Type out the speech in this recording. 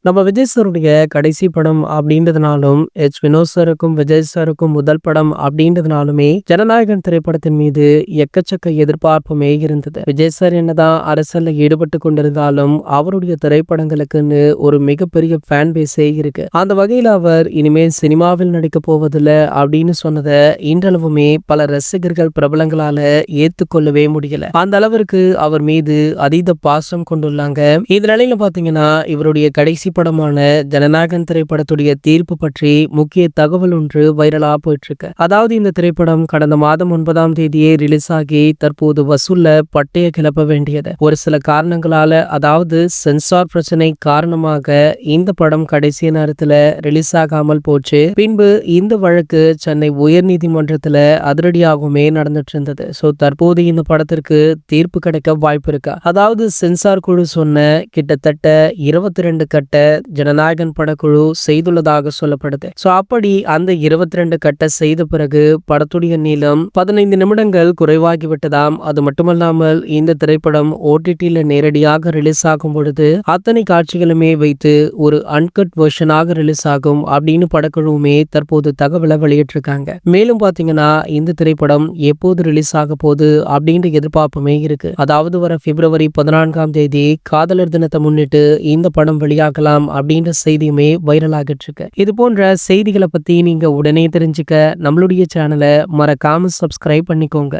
நம்ம விஜய் சாருடைய கடைசி படம் அப்படின்றதுனாலும், வினோத் சாருக்கும், விஜய் சாருக்கும் முதல் படம் அப்படின்றதுனாலுமே, ஜனநாயகன் திரைப்படத்தின் மீது எக்கச்சக்க எதிர்பார்ப்புமே இருந்தது. விஜய் சார் என்னதான் அரசியல்ல ஈடுபட்டு கொண்டிருந்தாலும், அவருடைய திரைப்படங்களுக்குன்னு ஒரு மிகப்பெரிய ஃபேன் பேஸே இருக்கு. அந்த வகையில அவர் இனிமேல் சினிமாவில் நடிக்கப் போவதில்ல அப்படின்னு சொன்னத இன்றளவுமே பல ரசிகர்கள் பிரபலங்களால ஏத்துக்கொள்ளவே முடியல. அந்த அளவிற்கு அவர் மீது அதீத பாசம் கொண்டுள்ளாங்க. இந்த நிலையில பாத்தீங்கன்னா, இவருடைய கடைசி படமான ஜனநாயகன் திரைப்படத்துடைய தீர்ப்பு பற்றி முக்கிய தகவல் ஒன்று வைரலா போயிட்டு இருக்கு. அதாவது இந்த திரைப்படம் கடந்த மாதம் 9ஆம் தேதியே ரிலீஸ் ஆகி தற்போது வசூல்ல பட்டைய கிளப்ப வேண்டியது. ஒரு சில காரணங்களால, அதாவது சென்சார் பிரச்சனை காரணமாக இந்த படம் கடைசி நேரத்துல ரிலீஸ் ஆகாமல் போச்சு. பின்பு இந்த வழக்கு சென்னை உயர் நீதிமன்றத்துல அதிரடியாகவுமே நடந்துட்டு இருந்தது. சோ தற்போது இந்த படத்திற்கு தீர்ப்பு கிடைக்க வாய்ப்பு இருக்கா? அதாவது சென்சார் குழு சொன்ன கிட்டத்தட்ட 22 கட்ட ஜனநாயகன் படக்குழு செய்துள்ளதாக சொல்லப்படுது. சோ அப்படி அந்த 22 கட்ட செய்த பிறகு படத்துடைய நீளம் 15 நிமிடங்கள் குறைவாகிவிட்டதாம். அது மட்டுமல்லாமல் இந்த திரைப்படம் OTT-ல நேரடியாக ரிலீஸ் ஆகும் பொழுது அத்தனை காட்சிகளுமே வைத்து ஒரு அன்கட் வெர்ஷனாக ரிலீஸ் ஆகும் அப்படின்னு படக்குழுவுமே தற்போது தகவலை வெளியிட்டிருக்காங்க. மேலும் பாத்தீங்கன்னா இந்த திரைப்படம் எப்போது ரிலீஸ் ஆக போகுது அப்படின்ற எதிர்பார்ப்புமே இருக்கு. அதாவது வர பிப்ரவரி 14ஆம் தேதி காதலர் தினத்தை முன்னிட்டு இந்த படம் வெளியாகலாம் அப்படின்ற செய்தியுமே வைரல் ஆகிட்டு இருக்கு. இது போன்ற செய்திகளை பத்தி நீங்க உடனே தெரிஞ்சுக்க நம்மளுடைய சேனலை மறக்காம சப்ஸ்கிரைப் பண்ணிக்கோங்க.